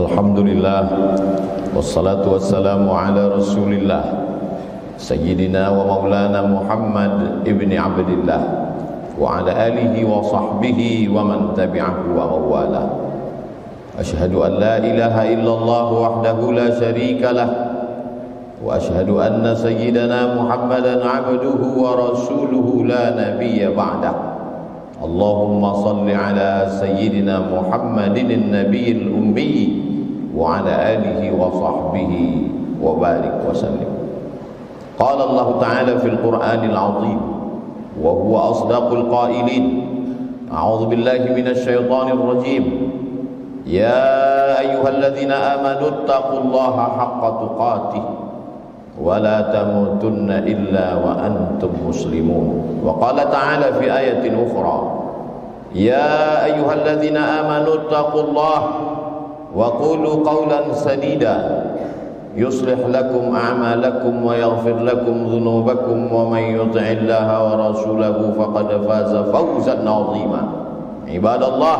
Alhamdulillah, wassalatu wassalamu ala rasulillah Sayyidina wa maulana Muhammad ibni Abdillah wa ala alihi wa sahbihi wa man tabi'ahu wa mawala. Ashhadu an la ilaha illallah wahdahu la sharika lah wa ashhadu anna sayyidana Muhammadan abduhu wa rasuluhu la nabiyya ba'dah. Allahumma salli ala sayyidina Muhammadin nabiyil ummi wa ala alihi wa sahbihi wa barik wa sallim. Qala Allah Ta'ala fil Qur'anil 'azim wa huwa asdaqul qailin. A'udzu billahi minasy syaithanir rajim. Ya ayyuhalladzina amanu taqullaha haqqa tuqatih wa la tamutunna illa wa antum muslimun. Wa qala ta'ala fi ayatin ukhra, ya ayyuhalladzina amanu taqullaha wa qulu qawlan sadida yuslih lakum a'malakum wa yaghfir lakum dhunubakum wa man yuti'illaha wa rasulahu faqad faza fawzan 'azima. Ibadallah,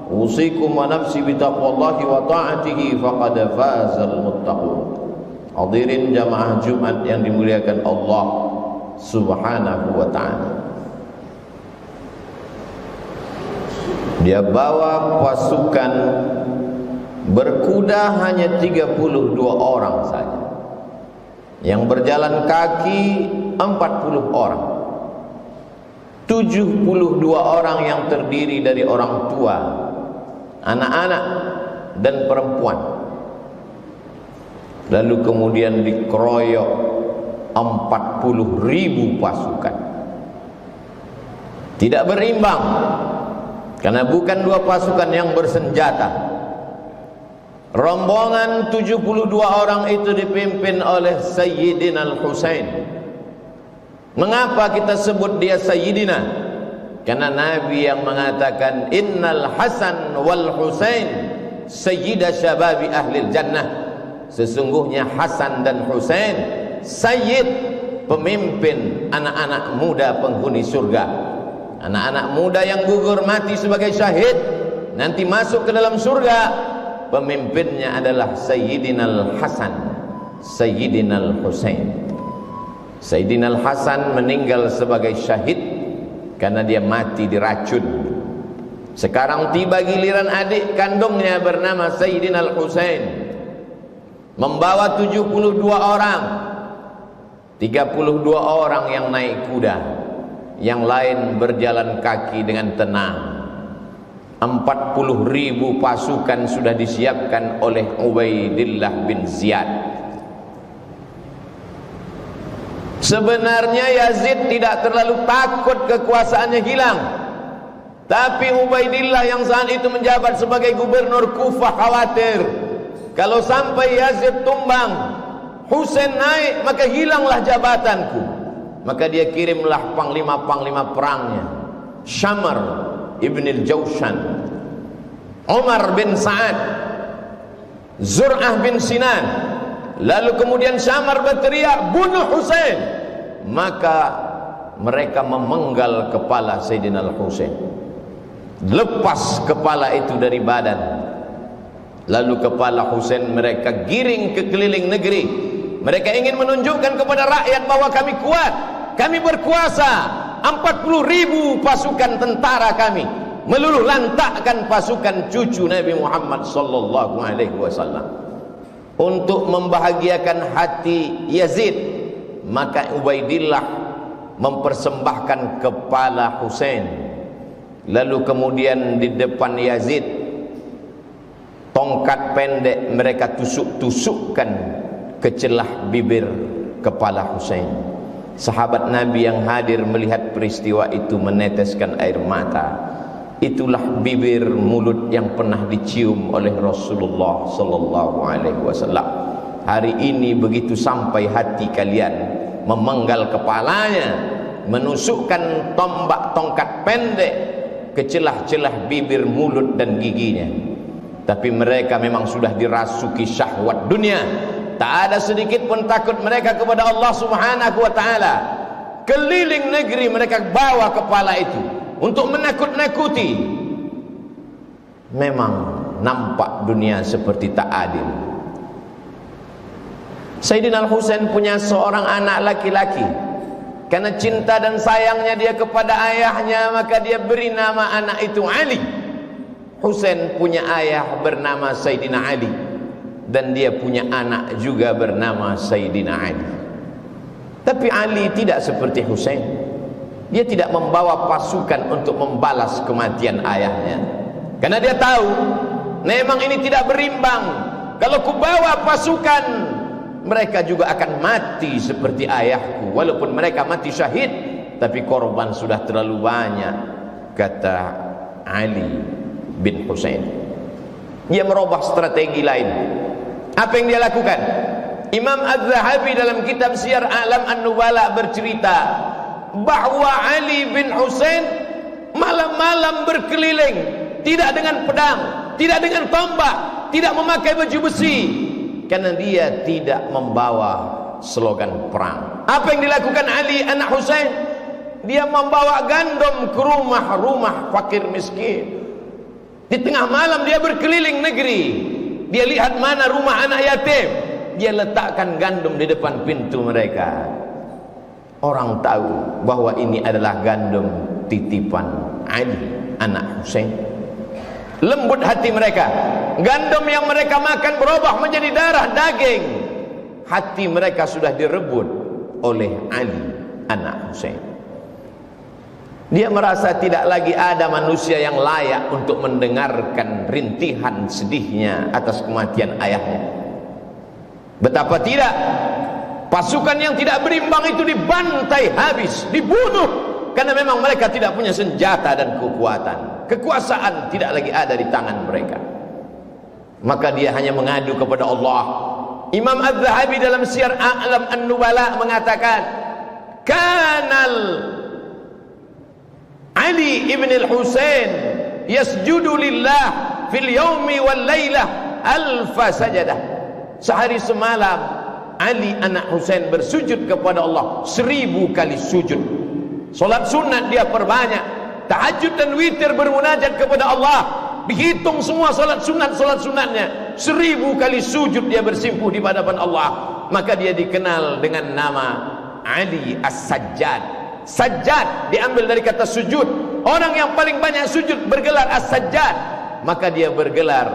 usikum wa nafsi bitaqwallahi wa ta'atihi faqad fazal muttaqun. Hadirin jamaah Jumat yang dimuliakan Allah Subhanahu wa ta'ala. Dia bawa pasukan berkuda hanya 32 orang saja. Yang berjalan kaki 40 orang. 72 orang yang terdiri dari orang tua, anak-anak dan perempuan. Lalu kemudian dikeroyok 40.000 pasukan. Tidak berimbang, karena bukan dua pasukan yang bersenjata. Rombongan 72 orang itu dipimpin oleh Sayyidina Al-Husain. Mengapa kita sebut dia Sayyidina? Karena Nabi yang mengatakan Innal Hasan wal Husain Sayyida syababi ahlil jannah. Sesungguhnya Hasan dan Husain Sayyid, pemimpin anak-anak muda penghuni surga. Anak-anak muda yang gugur mati sebagai syahid nanti masuk ke dalam surga. Pemimpinnya adalah Sayyidina Al-Hasan, Sayyidina Al-Husain. Sayyidina Al-Hasan meninggal sebagai syahid karena dia mati diracun. Sekarang tiba giliran adik kandungnya bernama Sayyidina Al-Husain, membawa 72 orang. 32 orang yang naik kuda, yang lain berjalan kaki dengan tenang. 40.000 pasukan sudah disiapkan oleh Ubaidillah bin Ziyad. Sebenarnya Yazid tidak terlalu takut kekuasaannya hilang, tapi Ubaidillah yang saat itu menjabat sebagai gubernur Kufah khawatir kalau sampai Yazid tumbang, Husain naik, maka hilanglah jabatanku. Maka dia kirimlah panglima-panglima perangnya, Syamar Ibn al-Jawshan, Umar bin Sa'ad, Zur'ah bin Sinan. Lalu kemudian Syamar berteriak, bunuh Husain. Maka mereka memenggal kepala Sayyidina Al-Husain, lepas kepala itu dari badan. Lalu kepala Husain mereka giring ke keliling negeri. Mereka ingin menunjukkan kepada rakyat bahwa kami kuat, kami berkuasa. 40.000 pasukan tentara kami meluluh lantakkan pasukan cucu Nabi Muhammad sallallahu alaihi wasallam. Untuk membahagiakan hati Yazid, maka Ubaidillah mempersembahkan kepala Husain. Lalu kemudian di depan Yazid, tongkat pendek mereka tusuk-tusukkan ke celah bibir kepala Husain. Sahabat Nabi yang hadir melihat peristiwa itu meneteskan air mata. Itulah bibir mulut yang pernah dicium oleh Rasulullah sallallahu alaihi wasallam. Hari ini begitu sampai hati kalian, memenggal kepalanya, menusukkan tombak tongkat pendek ke celah-celah bibir, mulut dan giginya. Tapi mereka memang sudah dirasuki syahwat dunia. Tak ada sedikit pun takut mereka kepada Allah Subhanahu wa ta'ala. Keliling negeri mereka bawa kepala itu untuk menakut-nakuti. Memang nampak dunia seperti tak adil. Sayyidina Al-Husain punya seorang anak laki-laki. Karena cinta dan sayangnya dia kepada ayahnya, maka dia beri nama anak itu Ali. Husain punya ayah bernama Sayyidina Ali, dan dia punya anak juga bernama Sayyidina Ali. Tapi Ali tidak seperti Husain. Dia tidak membawa pasukan untuk membalas kematian ayahnya, karena dia tahu memang ini tidak berimbang. Kalau kubawa pasukan, mereka juga akan mati seperti ayahku. Walaupun mereka mati syahid, tapi korban sudah terlalu banyak, kata Ali bin Husain. Dia merubah strategi lain. Apa yang dia lakukan? Imam Az-Zahabi dalam kitab Syiar A'lam An-Nubala bercerita bahwa Ali bin Husain malam-malam berkeliling, tidak dengan pedang, tidak dengan tombak, tidak memakai baju besi, karena dia tidak membawa slogan perang. Apa yang dilakukan Ali anak Husain? Dia membawa gandum ke rumah-rumah fakir miskin. Di tengah malam dia berkeliling negeri. Dia lihat mana rumah anak yatim, dia letakkan gandum di depan pintu mereka. Orang tahu bahwa ini adalah gandum titipan Ali anak Husain. Lembut hati mereka. Gandum yang mereka makan berubah menjadi darah daging. Hati mereka sudah direbut oleh Ali anak Husain. Dia merasa tidak lagi ada manusia yang layak untuk mendengarkan rintihan sedihnya atas kematian ayahnya. Betapa tidak, pasukan yang tidak berimbang itu dibantai habis, dibunuh, karena memang mereka tidak punya senjata dan kekuatan. Kekuasaan tidak lagi ada di tangan mereka. Maka dia hanya mengadu kepada Allah. Imam Az-Zahabi dalam Syiar A'lam An-Nubala mengatakan, kanal Ali ibn al-Husain yasjudu lillah fil yaumi wal laylah alfa sajadah. Sehari semalam Ali anak Husain bersujud kepada Allah 1000 kali sujud. Solat sunat dia perbanyak, tahajud dan witir bermunajat kepada Allah. Dihitung semua solat sunatnya, 1000 kali sujud dia bersimpuh di hadapan Allah. Maka dia dikenal dengan nama Ali As-Sajjad. Sajjad diambil dari kata sujud. Orang yang paling banyak sujud bergelar As-Sajjad, maka dia bergelar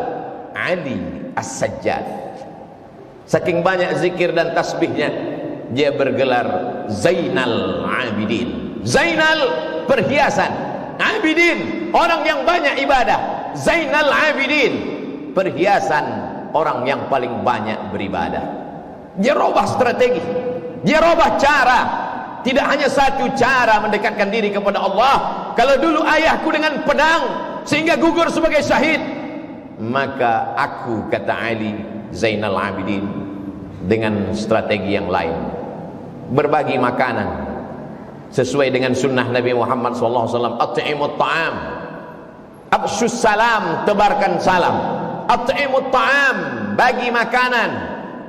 Ali As-Sajjad. Saking banyak zikir dan tasbihnya, dia bergelar Zainal Abidin. Zainal perhiasan, Abidin orang yang banyak ibadah. Zainal Abidin perhiasan orang yang paling banyak beribadah. Dia robah strategi, dia robah cara. Tidak hanya satu cara mendekatkan diri kepada Allah. Kalau dulu ayahku dengan pedang sehingga gugur sebagai syahid, maka aku, kata Ali Zainal Abidin, dengan strategi yang lain, berbagi makanan sesuai dengan sunnah Nabi Muhammad SAW. At'imut ta'am, absyus salam, tebarkan salam. At'imut ta'am, bagi makanan.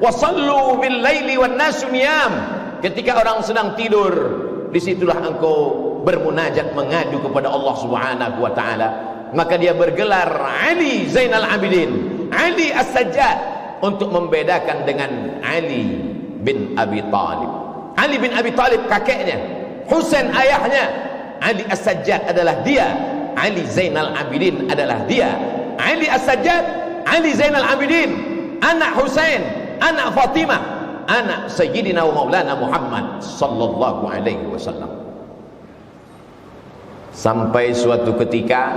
Wasallu bil laili wan nasu niyam. Ketika orang sedang tidur, disitulah engkau bermunajat, mengadu kepada Allah Subhanahu wa ta'ala. Maka dia bergelar Ali Zainal Abidin, Ali As-Sajjad, untuk membedakan dengan Ali bin Abi Talib. Ali bin Abi Talib kakeknya, Husain ayahnya. Ali As-Sajjad adalah dia, Ali Zainal Abidin adalah dia. Ali As-Sajjad, Ali Zainal Abidin, anak Husain, anak Fatimah, anak Sayyidina wa Maulana Muhammad sallallahu alaihi wasallam. Sampai suatu ketika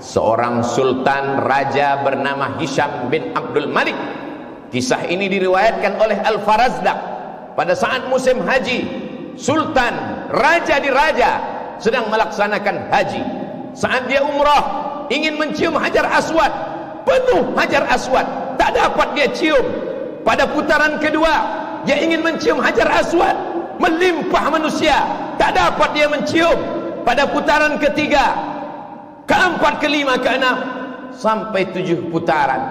seorang sultan raja bernama Hisham bin Abdul Malik. Kisah ini diriwayatkan oleh Al-Farazdaq. Pada saat musim haji, sultan raja di raja sedang melaksanakan haji. Saat dia umrah, ingin mencium Hajar Aswad, penuh Hajar Aswad, tak dapat dia cium. Pada putaran kedua, dia ingin mencium Hajar Aswad, melimpah manusia, tak dapat dia mencium. Pada putaran ketiga, keempat, kelima, keenam, sampai 7 putaran,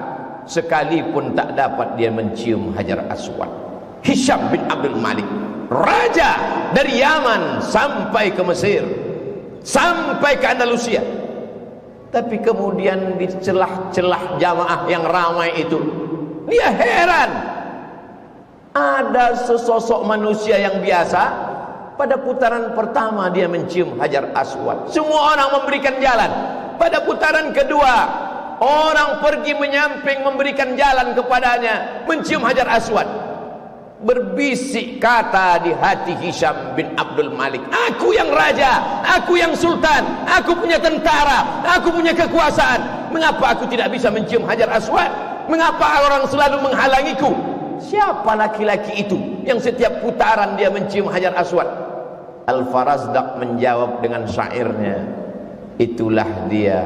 sekalipun tak dapat dia mencium Hajar Aswad. Hisham bin Abdul Malik, raja dari Yaman sampai ke Mesir, sampai ke Andalusia. Tapi kemudian di celah-celah jamaah yang ramai itu, dia heran. Ada sesosok manusia yang biasa, pada putaran pertama dia mencium Hajar Aswad. Semua orang memberikan jalan. Pada putaran kedua, orang pergi menyamping memberikan jalan kepadanya, mencium Hajar Aswad. Berbisik kata di hati Hisham bin Abdul Malik, aku yang raja, aku yang sultan, aku punya tentara, aku punya kekuasaan. Mengapa aku tidak bisa mencium Hajar Aswad? Mengapa orang selalu menghalangiku? Siapa laki-laki itu yang setiap putaran dia mencium Hajar Aswad? Al-Farazdaq menjawab dengan syairnya, itulah dia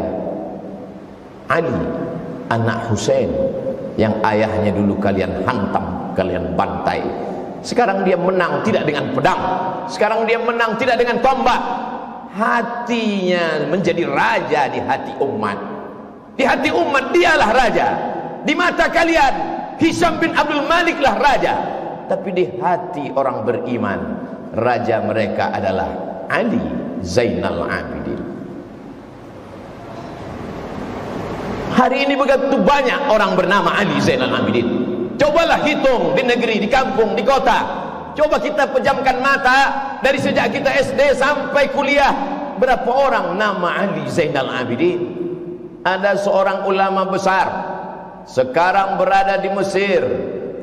Ali anak Husain yang ayahnya dulu kalian hantam, kalian bantai. Sekarang dia menang tidak dengan pedang, sekarang dia menang tidak dengan tombak. Hatinya menjadi raja di hati umat. Di hati umat dialah raja. Di mata kalian Hisham bin Abdul Malik lah raja, tapi di hati orang beriman raja mereka adalah Ali Zainal Abidin. Hari ini begitu banyak orang bernama Ali Zainal Abidin. Cobalah hitung di negeri, di kampung, di kota. Coba kita pejamkan mata dari sejak kita SD sampai kuliah, berapa orang nama Ali Zainal Abidin? Ada seorang ulama besar, sekarang berada di Mesir,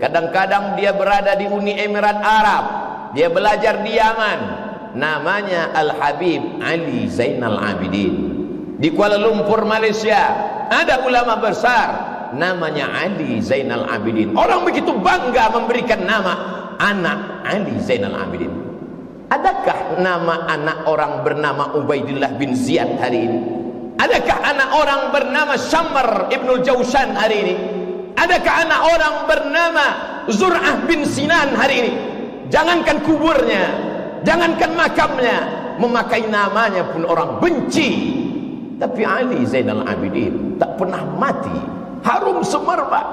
kadang-kadang dia berada di Uni Emirat Arab, dia belajar di Yaman, namanya Al-Habib Ali Zainal Abidin. Di Kuala Lumpur, Malaysia, ada ulama besar namanya Ali Zainal Abidin. Orang begitu bangga memberikan nama anak Ali Zainal Abidin. Adakah nama anak orang bernama Ubaidillah bin Ziyad hari ini? Adakah anak orang bernama Syamr ibnul Jawshan hari ini? Adakah anak orang bernama Zur'ah bin Sinan hari ini? Jangankan kuburnya, jangankan makamnya, memakai namanya pun orang benci. Tapi Ali Zainal Abidin tak pernah mati, harum semerbak.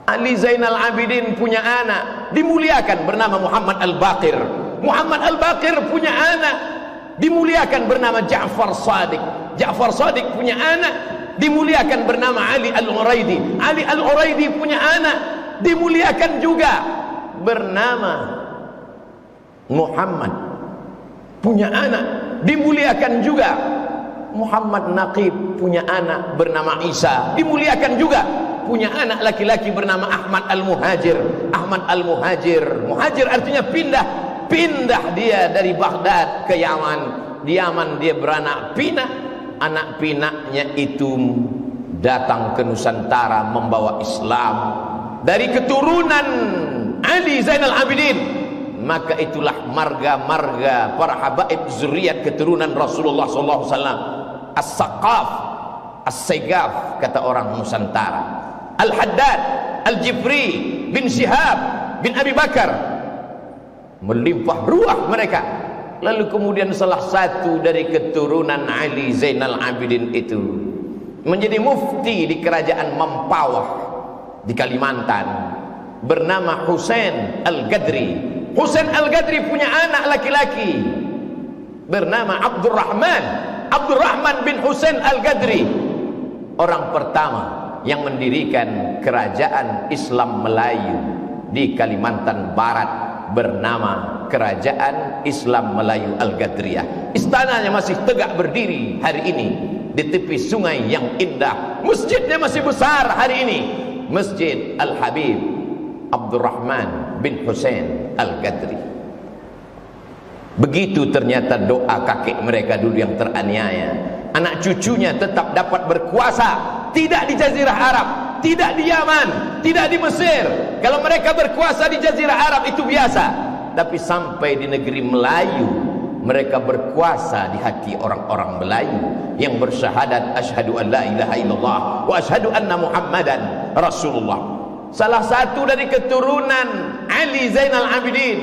Ali Zainal Abidin punya anak dimuliakan bernama Muhammad Al-Baqir. Muhammad Al-Baqir punya anak dimuliakan bernama Ja'far Shadiq. Ja'far Shadiq punya anak dimuliakan bernama Ali Al-Uraidi. Ali Al-Uraidi punya anak dimuliakan juga bernama Muhammad. Punya anak dimuliakan juga. Muhammad Naqib punya anak bernama Isa, dimuliakan juga. Punya anak laki-laki bernama Ahmad Al-Muhajir. Ahmad Al-Muhajir, muhajir artinya pindah. Pindah dia dari Baghdad ke Yaman. Di Yaman dia beranak pinak. Anak pinaknya itu datang ke Nusantara membawa Islam dari keturunan Ali Zainal Abidin. Maka itulah marga-marga para habaib zuriat keturunan Rasulullah SAW. As-Saqaf, As-Segaf kata orang Nusantara. Al-Haddad, Al-Jifri bin Syihab bin Abi Bakar, melimpah ruah mereka. Lalu kemudian salah satu dari keturunan Ali Zainal Abidin itu menjadi mufti di kerajaan Mempawah di Kalimantan, bernama Husain Al-Gadri. Husain Al-Gadri punya anak laki-laki bernama Abdurrahman bin Husain Al-Gadri, orang pertama yang mendirikan kerajaan Islam Melayu di Kalimantan Barat, bernama Kerajaan Islam Melayu Al-Gadriyah. Istananya masih tegak berdiri hari ini di tepi sungai yang indah. Masjidnya masih besar hari ini, Masjid Al-Habib Abdurrahman bin Husain Al-Gadri. Begitu ternyata doa kakek mereka dulu yang teraniaya. Anak cucunya tetap dapat berkuasa, tidak di Jazirah Arab, tidak di Yaman, tidak di Mesir. Kalau mereka berkuasa di Jazirah Arab itu biasa, tapi sampai di negeri Melayu mereka berkuasa di hati orang-orang Melayu yang bersyahadat asyhadu an la ilaha illallah wa asyhadu anna Muhammadan Rasulullah. Salah satu dari keturunan Ali Zainal Abidin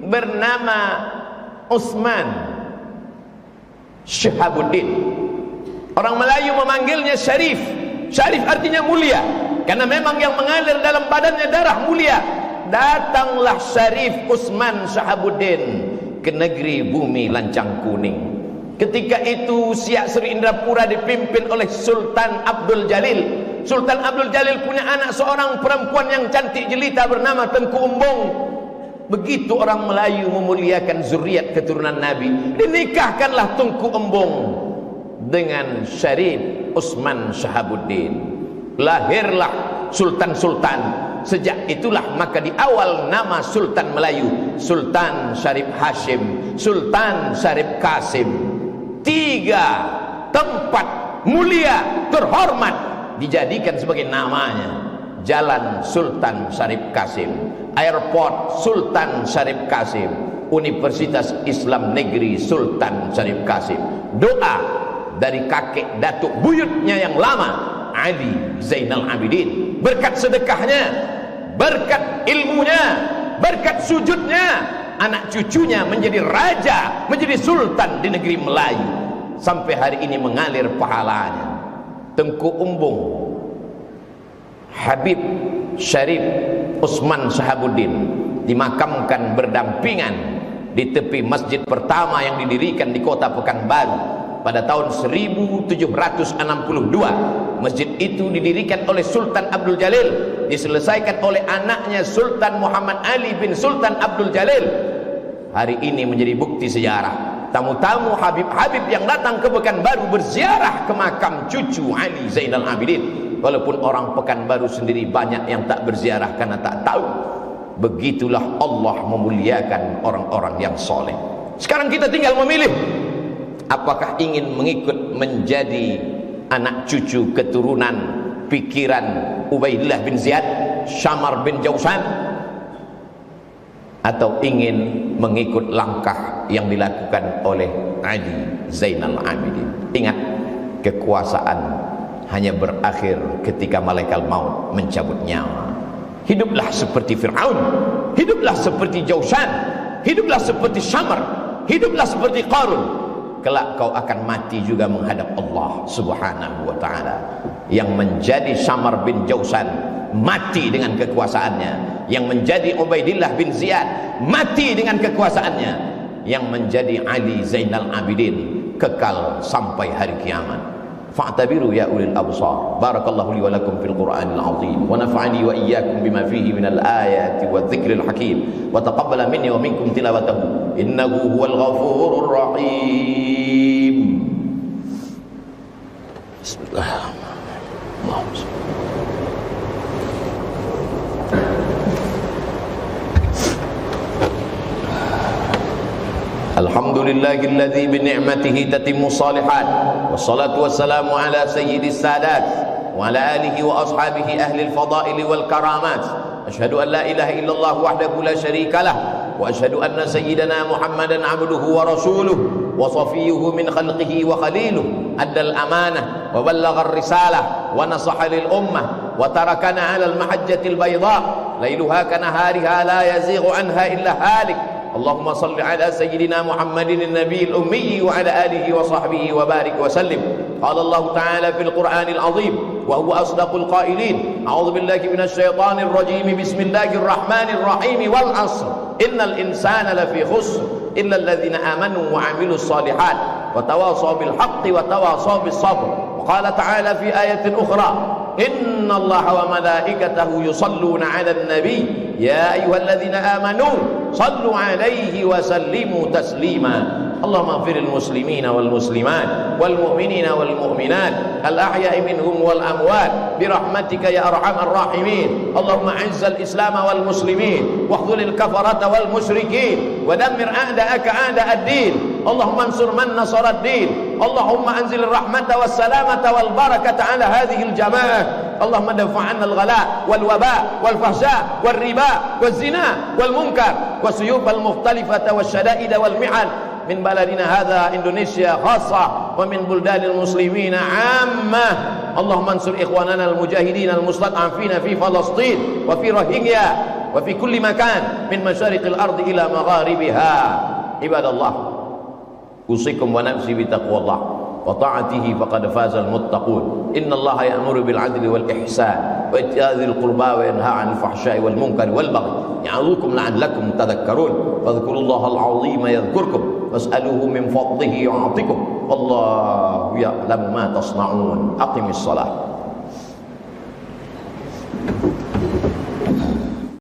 bernama Utsman Syihabuddin. Orang Melayu memanggilnya Syarif. Syarif artinya mulia, karena memang yang mengalir dalam badannya darah mulia. Datanglah Syarif Utsman Syihabuddin ke negeri bumi lancang kuning, Ketika itu Siak Sri Indrapura dipimpin oleh Sultan Abdul Jalil. Sultan Abdul Jalil punya anak seorang perempuan yang cantik jelita bernama Tengku Umbong. Begitu orang Melayu memuliakan zuriat keturunan Nabi, dinikahkanlah Tengku Umbong dengan Syarif Usman Shahabuddin. Lahirlah sultan-sultan. Sejak itulah maka di awal nama Sultan Melayu Sultan Syarif Hashim, Sultan Syarif Kasim. 3 tempat mulia terhormat dijadikan sebagai namanya. Jalan Sultan Syarif Kasim, Airport Sultan Syarif Kasim, Universitas Islam Negeri Sultan Syarif Kasim. Doa dari kakek datuk buyutnya yang lama, Ali Zainal Abidin. Berkat sedekahnya, berkat ilmunya, berkat sujudnya, anak cucunya menjadi raja, menjadi sultan di negeri Melayu. Sampai hari ini mengalir pahalanya. Tengku Umbong Habib Syarif Usman Shahabuddin dimakamkan berdampingan di tepi masjid pertama yang didirikan di kota Pekanbaru pada tahun 1762. Masjid itu didirikan oleh Sultan Abdul Jalil, diselesaikan oleh anaknya Sultan Muhammad Ali bin Sultan Abdul Jalil. Hari ini menjadi bukti sejarah. Tamu-tamu Habib-Habib yang datang ke Pekanbaru berziarah ke makam cucu Ali Zainal Abidin. Walaupun orang Pekanbaru sendiri banyak yang tak berziarah karena tak tahu. Begitulah Allah memuliakan orang-orang yang soleh. Sekarang kita tinggal memilih, apakah ingin mengikut menjadi anak cucu keturunan pikiran Ubaidillah bin Ziyad, Syamar bin Jausan, atau ingin mengikut langkah yang dilakukan oleh Ali Zainal Abidin. Ingat, kekuasaan hanya berakhir ketika malaikat maut mencabut nyawa. Hiduplah seperti Fir'aun, hiduplah seperti Jausan, hiduplah seperti Syamar, hiduplah seperti Qarun. Kelak kau akan mati juga menghadap Allah Subhanahu wa ta'ala. Yang menjadi Syamar bin Jausan mati dengan kekuasaannya, yang menjadi Ubaidillah bin Ziyad mati dengan kekuasaannya, yang menjadi Ali Zainal Abidin kekal sampai hari kiamat. Fa'tabiru ya ulil absar. Barakallahu li wa lakum fil Qur'anil azim wa nafa'ani wa iyyakum bima fihi minal ayati wadh-dhikril hakim wa taqabbala minni wa minkum tilawatahu innahu huwal ghafurur rahim. Bismillahirrahmanirrahim. Alhamdulillahilladzi bi ni'matihi tatimmu shalihat wassalatu wassalamu ala sayyidis sadat wa ala alihi wa ashabihi ahli al-fadail wal karamat. Asyhadu an la ilaha illallah wahdahu la syarika lah wa asyhadu anna sayyidana Muhammadan abduhu wa rasuluhu wa safiyyuhu min khalqihi wa khaliluhu addal amanah wa ballagha ar-risalah wa nasaha lil ummah wa tarakana 'ala al-mahajjatil bayda lailuha kanahariha la yazighu anha illa halik. Allahumma salli ala sayyidina Muhammadin an-nabiyil ummi wa ala alihi wa sahbihi wa barik wa sallim. Qala Allah ta'ala fil Qur'anil azim wa huwa asdaqul qailin. A'udzu billahi minasy syaithanir rajim. Bismillahir rahmanir rahim. Wal 'ashr innal insana lafi khusr illa alladhina amanu wa 'amilus shalihat wa tawasaw bil haqqi wa tawasaw bis sabr. Wa qala ta'ala fi ayatin ukhra inna Allaha wa malaikatahu yusalluna 'alan nabiy ya ayyuhalladzina amanu sallu 'alaihi wa sallimu taslima. Allahumma ighfiril muslimina wal muslimat wal mu'minina wal mu'minat al ahya'i minhum wal amwat bi rahmatika ya arhamar rahimin. Allahumma 'izzal islam wal muslimin wahdhuril kafarata wal musyrikin wa dammir a'da'aka a'da'ad din. Allahumma ansur man nasara ad-din. Allahumma anzil rahmata was salamata wal barakata ala hadhihi al jamaah. Allahumma dafa'anna al-ghala wal waba wal fahsya wal riba wal zina wal munkar wasuyub al mukhtalifata wasyada'id wal mi'an min baladina hadha Indonesia khassa wa min buldanil muslimina 'ammah. Allahumma ansur ikhwanana al-mujahidin al-mustad'afina fi Palestin wa fi Rohingya wa fi kulli makan min masyariqil ardi ila magharibiha. Ibadallah, usikum wa nafsi bi taqwallah wa ta'atihi faqad fazal muttaqun. Innallaha ya'muru bil 'adli wal ihsan wa ita'dzil qurba wa yanha 'anil fahsya'i wal munkari wal baghi ya'idhukum la'allakum tadhakkarun. Fadhkurullahal 'azima yadhkurkum was'aluhu min fadlihi yu'tikum wallahu ya'lamu ma tasna'un. Aqimis shalah.